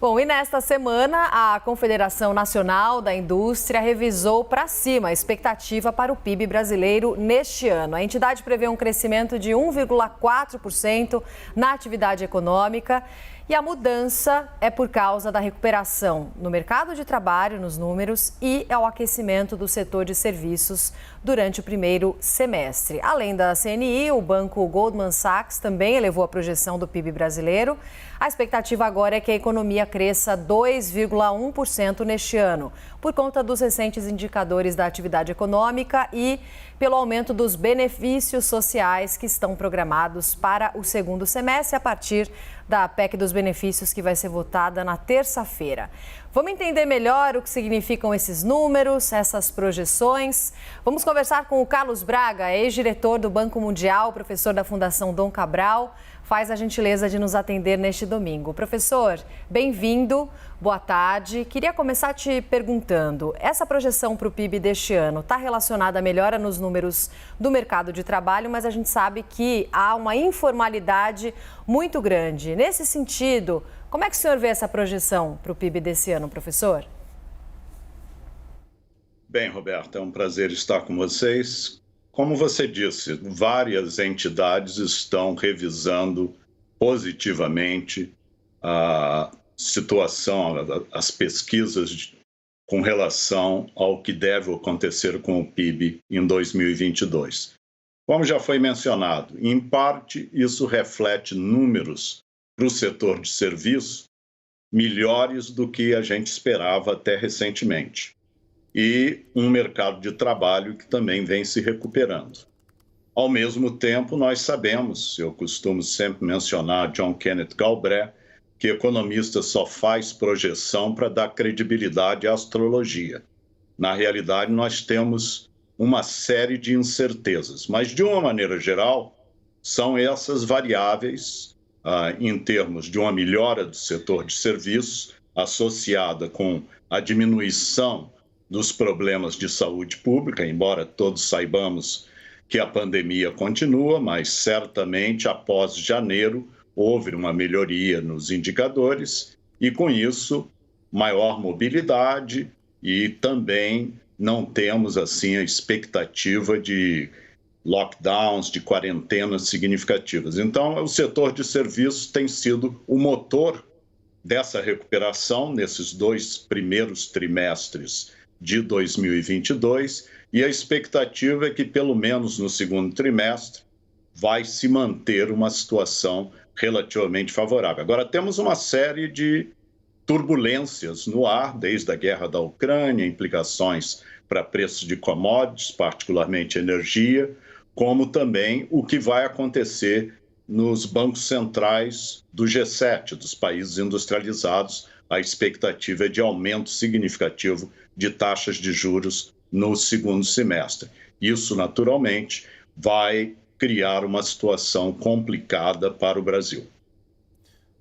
Bom, e nesta semana, a Confederação Nacional da Indústria revisou para cima a expectativa para o PIB brasileiro neste ano. A entidade prevê um crescimento de 1,4% na atividade econômica. E a mudança é por causa da recuperação no mercado de trabalho, nos números, e ao aquecimento do setor de serviços durante o primeiro semestre. Além da CNI, o banco Goldman Sachs também elevou a projeção do PIB brasileiro. A expectativa agora é que a economia cresça 2,1% neste ano, por conta dos recentes indicadores da atividade econômica e pelo aumento dos benefícios sociais que estão programados para o segundo semestre a partir da PEC dos benefícios que vai ser votada na terça-feira. Vamos entender melhor o que significam esses números, essas projeções. Vamos conversar com o Carlos Braga, ex-diretor do Banco Mundial, professor da Fundação Dom Cabral. Faz a gentileza de nos atender neste domingo. Professor, bem-vindo, boa tarde. Queria começar te perguntando, essa projeção para o PIB deste ano está relacionada à melhora nos números do mercado de trabalho, mas a gente sabe que há uma informalidade muito grande. Nesse sentido, como é que o senhor vê essa projeção para o PIB desse ano, professor? Bem, Roberta, é um prazer estar com vocês. Como você disse, várias entidades estão revisando positivamente a situação, as pesquisas com relação ao que deve acontecer com o PIB em 2022. Como já foi mencionado, em parte isso reflete números para o setor de serviços melhores do que a gente esperava até recentemente. E um mercado de trabalho que também vem se recuperando. Ao mesmo tempo, nós sabemos, eu costumo sempre mencionar John Kenneth Galbraith, que economista só faz projeção para dar credibilidade à astrologia. Na realidade, nós temos uma série de incertezas, mas de uma maneira geral, são essas variáveis em termos de uma melhora do setor de serviços associada com a diminuição dos problemas de saúde pública, embora todos saibamos que a pandemia continua, mas certamente após janeiro houve uma melhoria nos indicadores e com isso maior mobilidade e também não temos assim a expectativa de lockdowns, de quarentenas significativas. Então, o setor de serviços tem sido o motor dessa recuperação nesses 2 primeiros trimestres de 2022, e a expectativa é que, pelo menos no segundo trimestre, vai se manter uma situação relativamente favorável. Agora, temos uma série de turbulências no ar, desde a guerra da Ucrânia, implicações para preços de commodities, particularmente energia, como também o que vai acontecer nos bancos centrais do G7, dos países industrializados. A expectativa é de aumento significativo de taxas de juros no segundo semestre. Isso, naturalmente, vai criar uma situação complicada para o Brasil.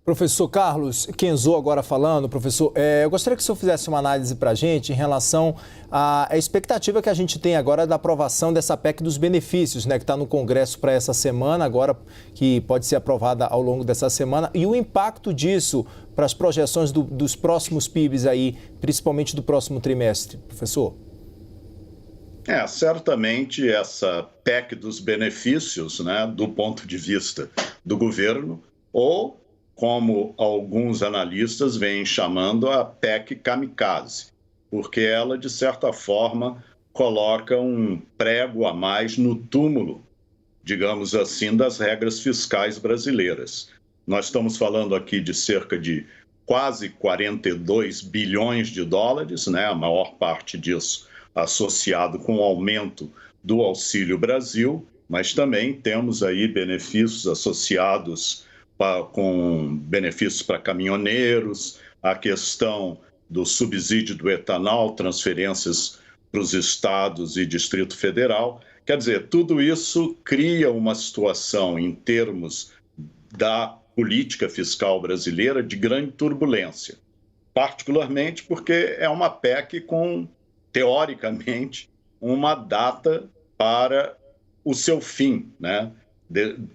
Professor Carlos Kenzô agora falando, professor, eu gostaria que o senhor fizesse uma análise para a gente em relação à expectativa que a gente tem agora da aprovação dessa PEC dos benefícios, né, que está no Congresso para essa semana, agora que pode ser aprovada ao longo dessa semana, e o impacto disso para as projeções dos próximos PIBs aí, principalmente do próximo trimestre, professor. Certamente essa PEC dos benefícios, né, do ponto de vista do governo, ou como alguns analistas vêm chamando a PEC kamikaze, porque ela, de certa forma, coloca um prego a mais no túmulo, digamos assim, das regras fiscais brasileiras. Nós estamos falando aqui de cerca de quase 42 bilhões de dólares, né? A maior parte disso associado com o aumento do Auxílio Brasil, mas também temos aí benefícios associados com benefícios para caminhoneiros, a questão do subsídio do etanol, transferências para os estados e Distrito Federal. Quer dizer, tudo isso cria uma situação em termos da política fiscal brasileira de grande turbulência, particularmente porque é uma PEC com, teoricamente, uma data para o seu fim, né?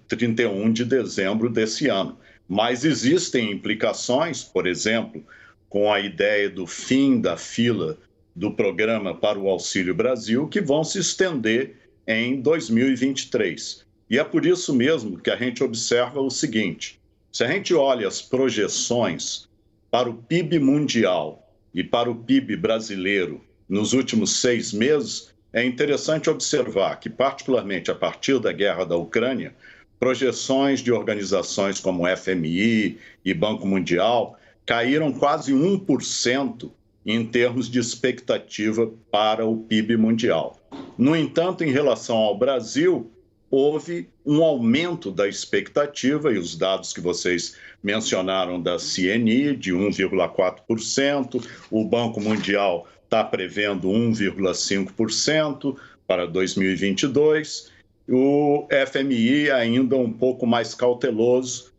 31 de dezembro desse ano. mas existem implicações, por exemplo, com a ideia do fim da fila do programa para o Auxílio Brasil, que vão se estender em 2023. E é por isso mesmo que a gente observa o seguinte: se a gente olha as projeções para o PIB mundial e para o PIB brasileiro nos últimos 6 meses, é interessante observar que, particularmente a partir da guerra da Ucrânia, projeções de organizações como o FMI e Banco Mundial caíram quase 1% em termos de expectativa para o PIB mundial. No entanto, em relação ao Brasil, houve um aumento da expectativa, e os dados que vocês mencionaram da CNI, de 1,4%, o Banco Mundial está prevendo 1,5% para 2022, o FMI ainda um pouco mais cauteloso,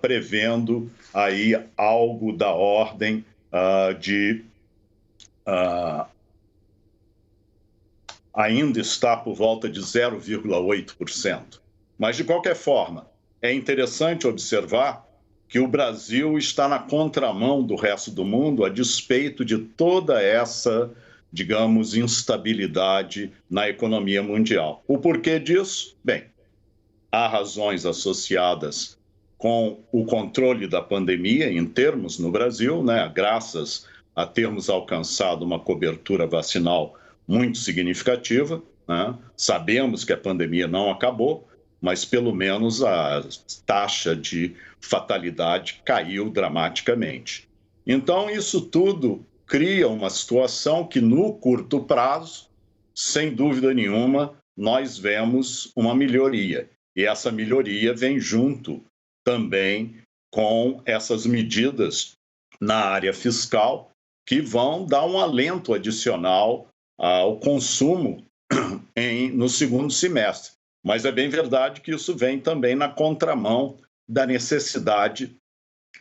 prevendo aí algo da ordem de... ainda está por volta de 0,8%. Mas, de qualquer forma, é interessante observar que o Brasil está na contramão do resto do mundo a despeito de toda essa, digamos, instabilidade na economia mundial. O porquê disso? Bem, há razões associadas com o controle da pandemia em termos no Brasil, né? Graças a termos alcançado uma cobertura vacinal muito significativa, né? Sabemos que a pandemia não acabou, mas pelo menos a taxa de fatalidade caiu dramaticamente. Então, isso tudo cria uma situação que, no curto prazo, sem dúvida nenhuma, nós vemos uma melhoria. E essa melhoria vem junto também com essas medidas na área fiscal que vão dar um alento adicional ao consumo no segundo semestre. Mas é bem verdade que isso vem também na contramão da necessidade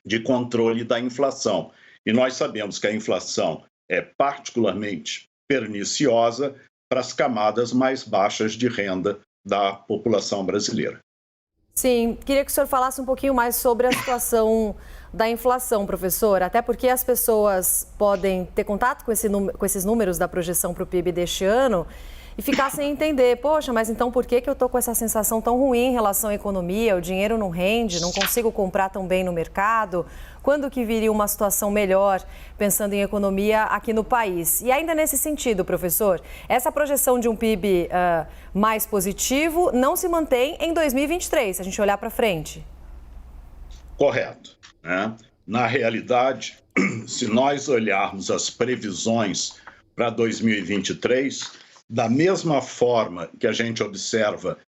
de controle da inflação. E nós sabemos que a inflação é particularmente perniciosa para as camadas mais baixas de renda da população brasileira. Sim, queria que o senhor falasse um pouquinho mais sobre a situação da inflação, professor, até porque as pessoas podem ter contato com esses números da projeção para o PIB deste ano e ficar sem entender, poxa, mas então por que eu estou com essa sensação tão ruim em relação à economia, o dinheiro não rende, não consigo comprar tão bem no mercado? Quando que viria uma situação melhor, pensando em economia aqui no país? E ainda nesse sentido, professor, essa projeção de um PIB mais positivo não se mantém em 2023, se a gente olhar para frente. Correto, né? Na realidade, se nós olharmos as previsões para 2023, da mesma forma que a gente observa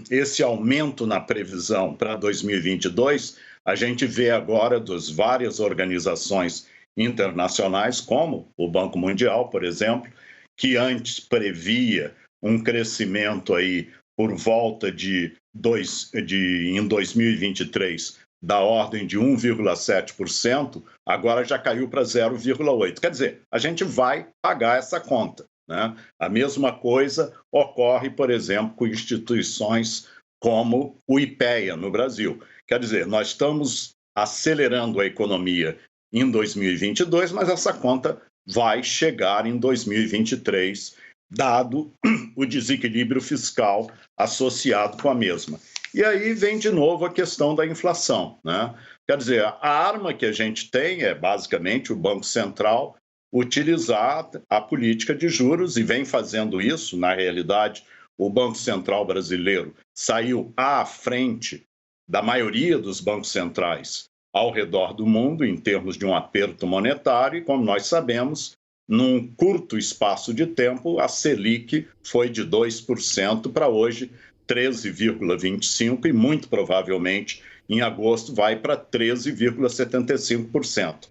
esse aumento na previsão para 2022, a gente vê agora das várias organizações internacionais, como o Banco Mundial, por exemplo, que antes previa um crescimento aí por volta em 2023 da ordem de 1,7%, agora já caiu para 0,8%. Quer dizer, a gente vai pagar essa conta, né? A mesma coisa ocorre, por exemplo, com instituições como o IPEA no Brasil. Quer dizer, nós estamos acelerando a economia em 2022, mas essa conta vai chegar em 2023, dado o desequilíbrio fiscal associado com a mesma. E aí vem de novo a questão da inflação, né? Quer dizer, a arma que a gente tem é basicamente o Banco Central utilizar a política de juros e vem fazendo isso. Na realidade, o Banco Central brasileiro saiu à frente da maioria dos bancos centrais ao redor do mundo em termos de um aperto monetário e, como nós sabemos, num curto espaço de tempo, a Selic foi de 2% para hoje 13,25% e muito provavelmente em agosto vai para 13,75%.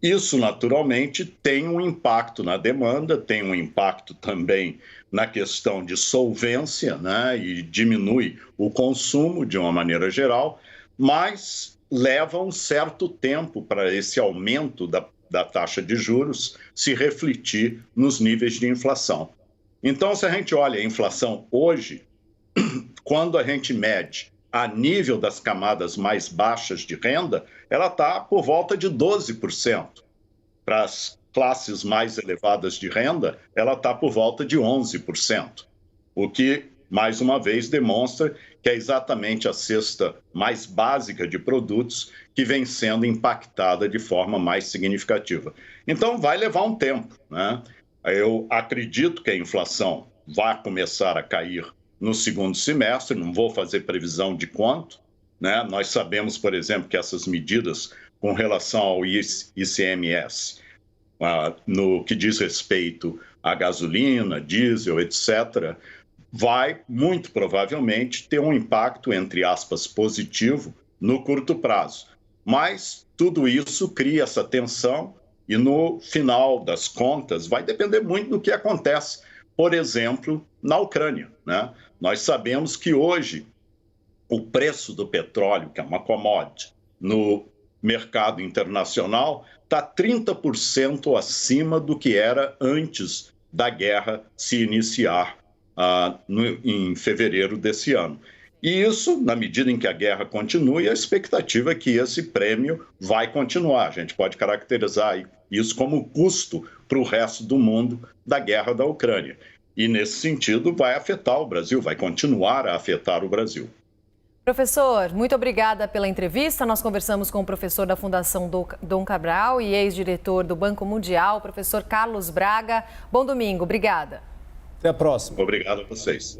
Isso, naturalmente, tem um impacto na demanda, tem um impacto também na questão de solvência, né, e diminui o consumo de uma maneira geral, mas leva um certo tempo para esse aumento da taxa de juros se refletir nos níveis de inflação. Então, se a gente olha a inflação hoje, quando a gente mede a nível das camadas mais baixas de renda, ela está por volta de 12%. Para as classes mais elevadas de renda, ela está por volta de 11%. O que, mais uma vez, demonstra que é exatamente a cesta mais básica de produtos que vem sendo impactada de forma mais significativa. Então, vai levar um tempo, né? Eu acredito que a inflação vai começar a cair no segundo semestre, não vou fazer previsão de quanto, né? Nós sabemos, por exemplo, que essas medidas com relação ao ICMS, no que diz respeito à gasolina, diesel, etc., vai, muito provavelmente, ter um impacto, entre aspas, positivo no curto prazo. Mas tudo isso cria essa tensão e, no final das contas, vai depender muito do que acontece, por exemplo, na Ucrânia, né? Nós sabemos que hoje o preço do petróleo, que é uma commodity, no mercado internacional, está 30% acima do que era antes da guerra se iniciar em fevereiro desse ano. E isso, na medida em que a guerra continue, a expectativa é que esse prêmio vai continuar. A gente pode caracterizar isso como custo para o resto do mundo da guerra da Ucrânia. E, nesse sentido, vai afetar o Brasil, vai continuar a afetar o Brasil. Professor, muito obrigada pela entrevista. Nós conversamos com o professor da Fundação Dom Cabral e ex-diretor do Banco Mundial, professor Carlos Braga. Bom domingo, obrigada. Até a próxima. Obrigado a vocês.